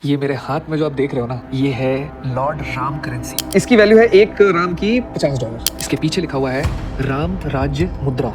ये मेरे हाथ में जो आप देख रहे हो ना, ये है लॉर्ड राम करेंसी। इसकी वैल्यू है एक राम की $50। इसके पीछे लिखा हुआ है राम राज्य मुद्रा।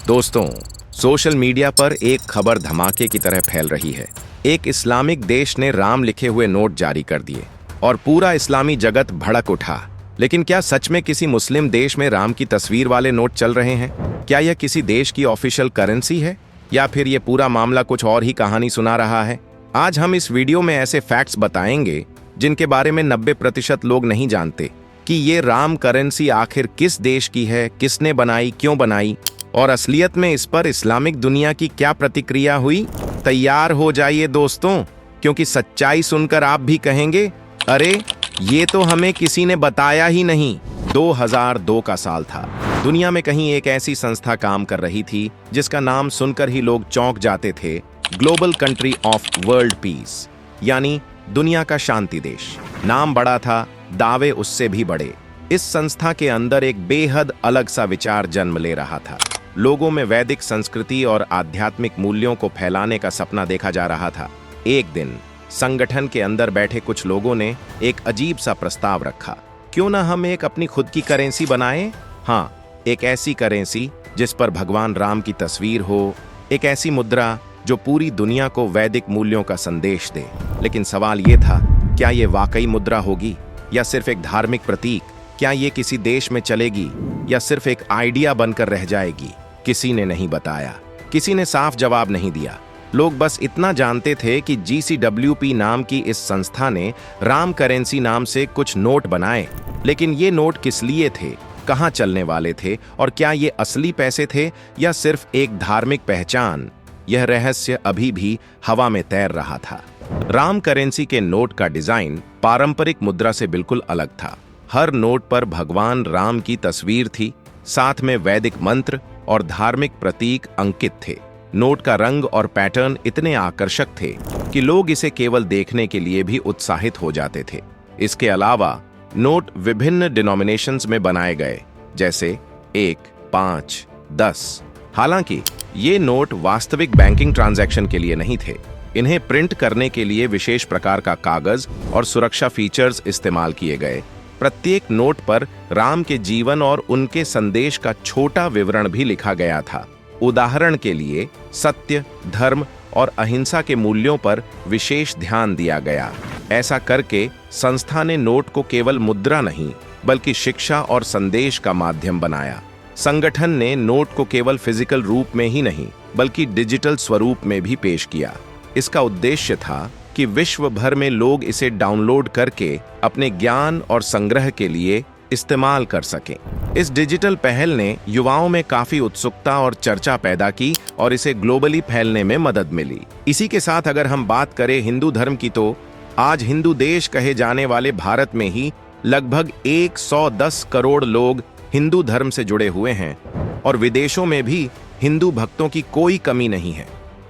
दोस्तों, सोशल मीडिया पर एक खबर धमाके की तरह फैल रही है। एक इस्लामिक देश ने राम लिखे हुए नोट जारी कर दिए और पूरा इस्लामी जगत भड़क उठा। लेकिन क्या सच में किसी मुस्लिम देश में राम की तस्वीर वाले नोट चल रहे हैं? क्या यह किसी देश की ऑफिशियल करेंसी है या फिर यह पूरा मामला कुछ और ही कहानी सुना रहा है? आज हम इस वीडियो में ऐसे फैक्ट्स बताएंगे जिनके बारे में 90% लोग नहीं जानते कि ये राम करेंसी आखिर किस देश की है, किसने बनाई, क्यों बनाई और असलियत में इस पर इस्लामिक दुनिया की क्या प्रतिक्रिया हुई। तैयार हो जाइए दोस्तों, क्योंकि सच्चाई सुनकर आप भी कहेंगे, अरे ये तो हमें किसी ने बताया ही नहीं। 2002 का साल था। दुनिया में कहीं एक ऐसी संस्था काम कर रही थी जिसका नाम सुनकर ही लोग चौंक जाते थे, global country of world peace, यानी दुनिया का शांति देश। नाम बड़ा था, दावे उससे भी बड़े। इस संस्था के अंदर एक बेहद अलग सा विचार जन्म ले रहा था। लोगों में वैदिक संस्कृति और आध्यात्मिक मूल्यों को फैलाने का सपना देखा जा रहा था। एक दिन संगठन के अंदर बैठे कुछ लोगों ने एक अजीब सा प्रस्ताव रखा, क्यों ना हम एक अपनी खुद की करेंसी बनाएं? हाँ, एक ऐसी करेंसी जिस पर भगवान राम की तस्वीर हो, एक ऐसी मुद्रा जो पूरी दुनिया को वैदिक मूल्यों का संदेश दे। लेकिन सवाल ये था, क्या ये वाकई मुद्रा होगी या सिर्फ एक धार्मिक प्रतीक? क्या ये किसी देश में चलेगी या सिर्फ एक आइडिया बनकर रह जाएगी? किसी ने नहीं बताया, किसी ने साफ जवाब नहीं दिया। लोग बस इतना जानते थे कि GCWP नाम की इस संस्था ने राम करेंसी नाम से कुछ नोट बनाए। लेकिन ये नोट किस लिए थे, कहाँ चलने वाले थे और क्या ये असली पैसे थे या सिर्फ एक धार्मिक पहचान? यह रहस्य अभी भी हवा में तैर रहा था। राम करेंसी के नोट का डिजाइन पारंपरिक मुद्रा से बिल्कुल अलग था। हर नोट पर भगवान राम की तस्वीर थी, साथ में वैदिक मंत्र और धार्मिक प्रतीक अंकित थे। नोट का रंग और पैटर्न इतने आकर्षक थे कि लोग इसे केवल देखने के लिए भी उत्साहित हो जाते थे। इसके अलावा नोट विभिन्न डिनोमिनेशंस में बनाए गए, जैसे 1, 5, 10। हालांकि ये नोट वास्तविक बैंकिंग ट्रांजैक्शन के लिए नहीं थे। इन्हें प्रिंट करने के लिए विशेष प्रकार का कागज और सुरक्षा फीचर्स इस्तेमाल किए गए। प्रत्येक नोट पर राम के जीवन और उनके संदेश का छोटा विवरण भी लिखा गया था। उदाहरण के लिए सत्य, धर्म और अहिंसा के मूल्यों पर विशेष ध्यान दिया गया। ऐसा करके संस्था ने नोट को केवल मुद्रा नहीं बल्कि शिक्षा और संदेश का माध्यम बनाया। संगठन ने नोट को केवल फिजिकल रूप में ही नहीं बल्कि डिजिटल स्वरूप में भी पेश किया। इसका उद्देश्य था कि विश्व भर में लोग इसे डाउनलोड करके अपने ज्ञान और संग्रह के लिए इस्तेमाल कर सकें। इस डिजिटल पहल ने युवाओं में काफी उत्सुकता और चर्चा पैदा की और इसे ग्लोबली फैलने में मदद मिली। इसी के साथ अगर हम बात करें हिंदू धर्म की, तो आज हिंदू देश कहे जाने वाले भारत में ही लगभग 110 करोड़ लोग हिंदू धर्म से जुड़े हुए हैं और विदेशों में भी हिंदू भक्तों की कोई कमी नहीं है।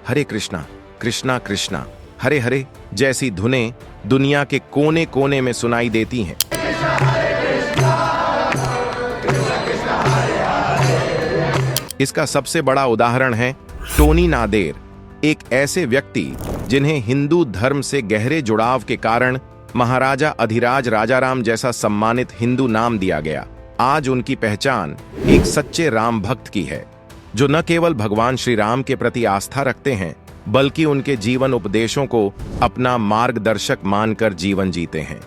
हरे कृष्णा कृष्णा कृष्णा हरे हरे जैसी धुनें दुनिया के कोने कोने में सुनाई देती हैं। इसका सबसे बड़ा उदाहरण है टोनी नादेर, एक ऐसे व्यक्ति जिन्हें हिंदू धर्म से गहरे जुड़ाव के कारण महाराजा अधिराज राजाराम जैसा सम्मानित हिंदू नाम दिया गया। आज उनकी पहचान एक सच्चे राम भक्त की है, जो न केवल भगवान श्री राम के प्रति आस्था रखते हैं बल्कि उनके जीवन उपदेशों को अपना मार्गदर्शक मानकर जीवन जीते हैं।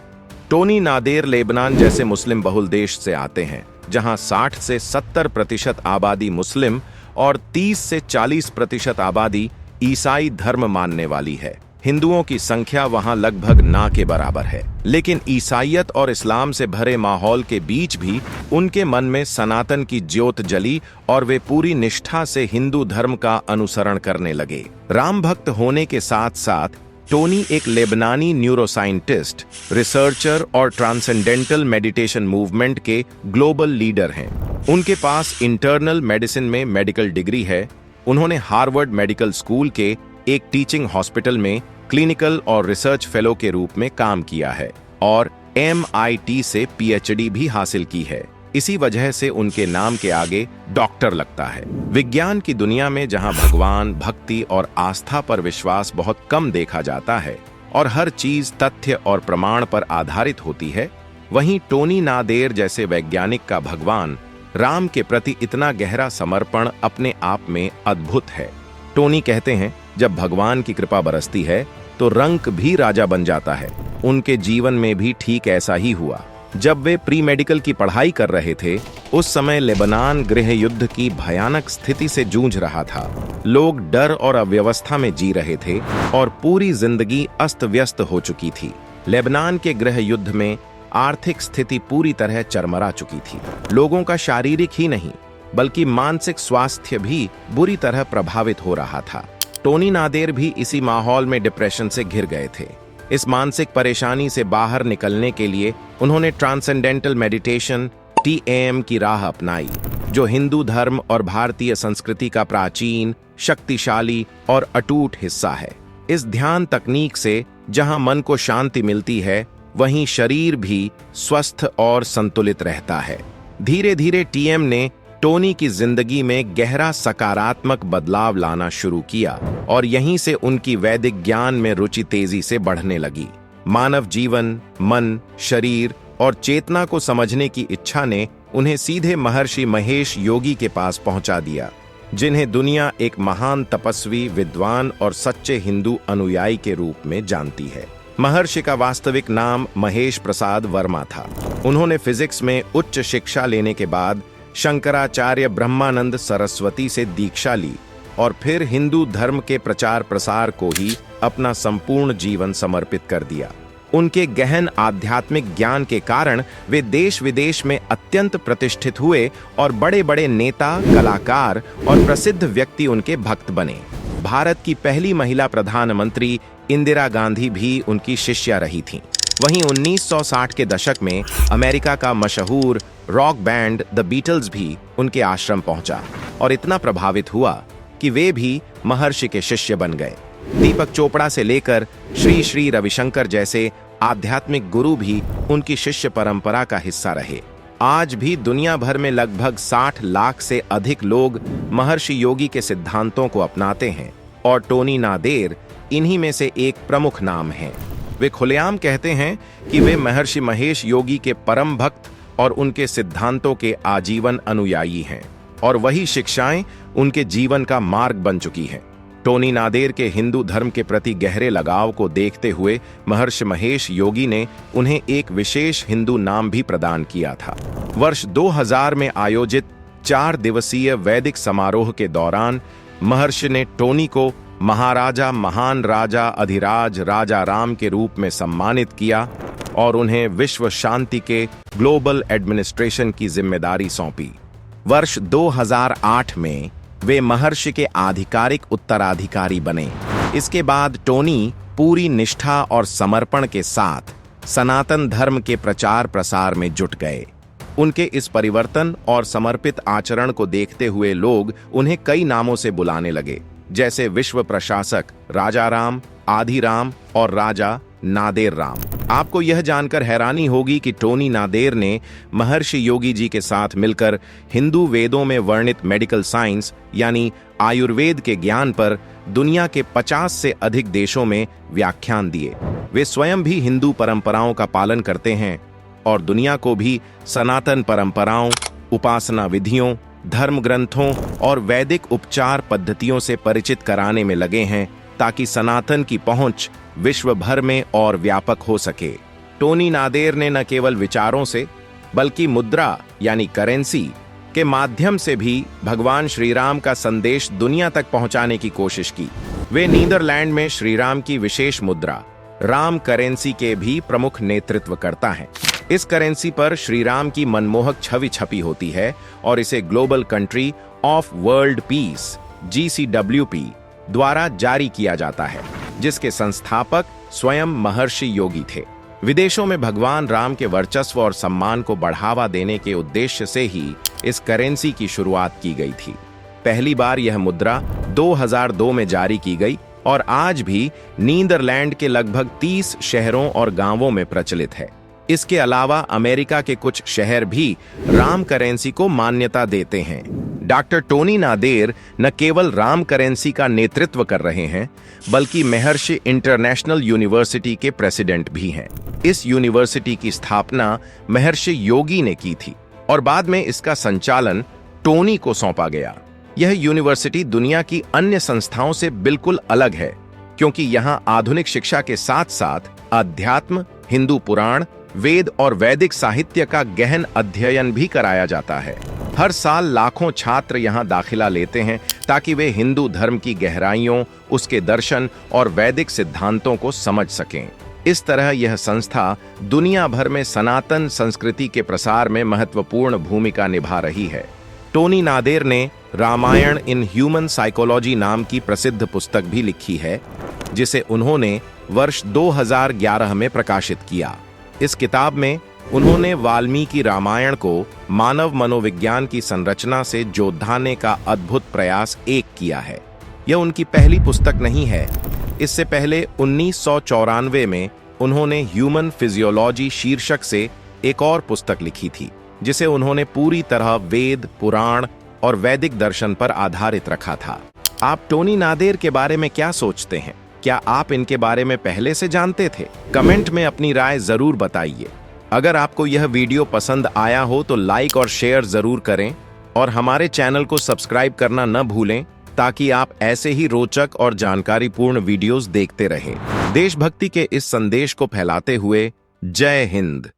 टोनी नादेर लेबनान जैसे मुस्लिम बहुल देश से आते हैं, जहां 60 से 70% आबादी मुस्लिम और 30 से 40% आबादी ईसाई धर्म मानने वाली है। हिंदुओं की संख्या वहां लगभग ना के बराबर है, लेकिन ईसाईयत और इस्लाम से भरे माहौल के बीच भी उनके मन में सनातन की ज्योत जली और वे पूरी निष्ठा से हिंदू धर्म का अनुसरण करने लगे। राम भक्त होने के साथ साथ टोनी एक लेबनानी न्यूरोसाइंटिस्ट, रिसर्चर और ट्रांसेंडेंटल मेडिटेशन मूवमेंट के ग्लोबल लीडर हैं। उनके पास इंटरनल मेडिसिन में मेडिकल डिग्री है। उन्होंने हार्वर्ड मेडिकल स्कूल के एक टीचिंग हॉस्पिटल में क्लिनिकल और रिसर्च फेलो के रूप में काम किया है और MIT से PhD भी हासिल की है। इसी वजह से उनके नाम के आगे डॉक्टर लगता है। विज्ञान की दुनिया में जहां भगवान, भक्ति और आस्था पर विश्वास बहुत कम देखा जाता है और हर चीज तथ्य और प्रमाण पर आधारित होती है, वहीं टोनी नादेर जैसे वैज्ञानिक का भगवान राम के प्रति इतना गहरा समर्पण अपने आप में अद्भुत है। टोनी कहते हैं, जब भगवान की कृपा बरसती है तो रंक भी राजा बन जाता है। उनके जीवन में भी ठीक ऐसा ही हुआ। जब वे प्री मेडिकल की पढ़ाई कर रहे थे, उस समय लेबनान गृह युद्ध की भयानक स्थिति से जूझ रहा था। लोग डर और अव्यवस्था में जी रहे थे और पूरी जिंदगी अस्त व्यस्त हो चुकी थी। लेबनान के गृह युद्ध में आर्थिक स्थिति पूरी तरह चरमरा चुकी थी। लोगों का शारीरिक ही नहीं बल्कि मानसिक स्वास्थ्य भी बुरी तरह प्रभावित हो रहा था। टोनी नादेर भी इसी माहौल में डिप्रेशन से घिर गए थे। इस मानसिक परेशानी से बाहर निकलने के लिए उन्होंने ट्रांसेंडेंटल मेडिटेशन TAM की राह अपनाई, जो हिंदू धर्म और भारतीय संस्कृति का प्राचीन, शक्तिशाली और अटूट हिस्सा है। इस ध्यान तकनीक से जहां मन को शांति मिलती है, वहीं शरीर भी स्वस्थ और संतुलित रहता है। धीरे धीरे TM ने टोनी की जिंदगी में गहरा सकारात्मक बदलाव लाना शुरू किया और यहीं से उनकी वैदिक ज्ञान में रुचि तेजी से बढ़ने लगी। मानव जीवन, मन, शरीर और चेतना को समझने की इच्छा ने उन्हें सीधे महर्षि महेश योगी के पास पहुंचा दिया, जिन्हें दुनिया एक महान तपस्वी, विद्वान और सच्चे हिंदू अनुयायी के रूप में जानती है। महर्षि का वास्तविक नाम महेश प्रसाद वर्मा था। उन्होंने फिजिक्स में उच्च शिक्षा लेने के बाद शंकराचार्य ब्रह्मानंद सरस्वती से दीक्षा ली और फिर हिंदू धर्म के प्रचार प्रसार को ही अपना संपूर्ण जीवन समर्पित कर दिया। उनके गहन आध्यात्मिक ज्ञान के कारण वे देश विदेश में अत्यंत प्रतिष्ठित हुए और बड़े बड़े नेता, कलाकार और प्रसिद्ध व्यक्ति उनके भक्त बने। भारत की पहली महिला प्रधानमंत्री इंदिरा गांधी भी उनकी शिष्या रही थीं। वहीं 1960 के दशक में अमेरिका का मशहूर रॉक बैंड द बीटल्स भी उनके आश्रम पहुंचा और इतना प्रभावित हुआ कि वे भी महर्षि के शिष्य बन गए। दीपक चोपड़ा से लेकर श्री श्री रविशंकर जैसे आध्यात्मिक गुरु भी उनकी शिष्य परंपरा का हिस्सा रहे। आज भी दुनिया भर में लगभग 60 लाख से अधिक लोग महर्षि योगी के सिद्धांतों को अपनाते हैं और टोनी नादेर इन्हीं में से एक प्रमुख नाम है। वे खुलेआम कहते हैं कि वे महर्षि महेश योगी के परम भक्त और उनके सिद्धांतों के आजीवन अनुयायी हैं और वही शिक्षाएं उनके जीवन का मार्ग बन चुकी हैं। टोनी नादेर के हिंदू धर्म के प्रति गहरे लगाव को देखते हुए महर्षि महेश योगी ने उन्हें एक विशेष हिंदू नाम भी प्रदान किया था। वर्ष 2000 में आयोजित 4 दिवसीय वैदिक समारोह के दौरान महर्षि ने टोनी को महाराजा, महान राजा, अधिराज राजा राम के रूप में सम्मानित किया और उन्हें विश्व शांति के ग्लोबल एडमिनिस्ट्रेशन की जिम्मेदारी सौंपी। वर्ष 2008 में वे महर्षि के आधिकारिक उत्तराधिकारी बने। इसके बाद टोनी पूरी निष्ठा और समर्पण के साथ सनातन धर्म के प्रचार प्रसार में जुट गए। उनके इस परिवर्तन और समर्पित आचरण को देखते हुए लोग उन्हें कई नामों से बुलाने लगे, जैसे विश्व प्रशासक राजा राम, आदि राम और राजा नादेर राम। आपको यह जानकर हैरानी होगी कि टोनी नादेर ने महर्षि योगी जी के साथ मिलकर हिंदू वेदों में वर्णित मेडिकल साइंस यानी आयुर्वेद के ज्ञान पर दुनिया के 50 से अधिक देशों में व्याख्यान दिए। वे स्वयं भी हिंदू परंपराओं का पालन करते हैं और दुनिया को भी सनातन परंपराओं, उपासना विधियों, धर्म ग्रंथों और वैदिक उपचार पद्धतियों से परिचित कराने में लगे हैं, ताकि सनातन की पहुंच विश्व भर में और व्यापक हो सके। टोनी नादेर ने न केवल विचारों से बल्कि मुद्रा यानी करेंसी के माध्यम से भी भगवान श्री राम का संदेश दुनिया तक पहुंचाने की कोशिश की। वे नीदरलैंड में श्री राम की विशेष मुद्रा राम करेंसी के भी प्रमुख नेतृत्व करता है। इस करेंसी पर श्री राम की मनमोहक छवि छपी होती है और इसे global country of world peace GCWP द्वारा जारी किया जाता है, जिसके संस्थापक स्वयं महर्षि योगी थे। विदेशों में भगवान राम के वर्चस्व और सम्मान को बढ़ावा देने के उद्देश्य से ही इस करेंसी की शुरुआत की गई थी। पहली बार यह मुद्रा 2002 में जारी की गई और आज भी नीदरलैंड के लगभग 30 शहरों और गांवों में प्रचलित है। इसके अलावा अमेरिका के कुछ शहर भी राम करेंसी को मान्यता देते हैं। डॉक्टर टोनी नादेर न केवल राम करेंसी का नेतृत्व कर रहे हैं, बल्कि महर्षि इंटरनेशनल यूनिवर्सिटी के प्रेसिडेंट भी हैं। इस यूनिवर्सिटी की स्थापना महर्षि योगी ने की थी और बाद में इसका संचालन टोनी को सौंपा गया। यह यूनिवर्सिटी दुनिया की अन्य संस्थाओं से बिल्कुल अलग है, क्योंकि यहाँ आधुनिक शिक्षा के साथ साथ अध्यात्म, हिंदू पुराण, वेद और वैदिक साहित्य का गहन अध्ययन भी कराया जाता है। हर साल लाखों छात्र यहाँ दाखिला लेते हैं ताकि वे हिंदू धर्म की गहराइयों, उसके दर्शन और वैदिक सिद्धांतों को समझ सकें। इस तरह यह संस्था दुनिया भर में सनातन संस्कृति के प्रसार में महत्वपूर्ण भूमिका निभा रही है। टोनी नादेर ने रामायण इन ह्यूमन साइकोलॉजी नाम की प्रसिद्ध पुस्तक भी लिखी है, जिसे उन्होंने वर्ष 2011 में प्रकाशित किया। इस किताब में उन्होंने वाल्मीकि रामायण को मानव मनोविज्ञान की संरचना से जोड़ने का अद्भुत प्रयास किया है। यह उनकी पहली पुस्तक नहीं है। इससे पहले 1994 में उन्होंने ह्यूमन फिजियोलॉजी शीर्षक से एक और पुस्तक लिखी थी, जिसे उन्होंने पूरी तरह वेद, पुराण और वैदिक दर्शन पर आधारित रखा था। आप टोनी नादेर के बारे में क्या सोचते हैं? क्या आप इनके बारे में पहले से जानते थे? कमेंट में अपनी राय जरूर बताइए। अगर आपको यह वीडियो पसंद आया हो तो लाइक और शेयर जरूर करें और हमारे चैनल को सब्सक्राइब करना न भूलें, ताकि आप ऐसे ही रोचक और जानकारीपूर्ण वीडियोस देखते रहें। देशभक्ति के इस संदेश को फैलाते हुए जय हिंद।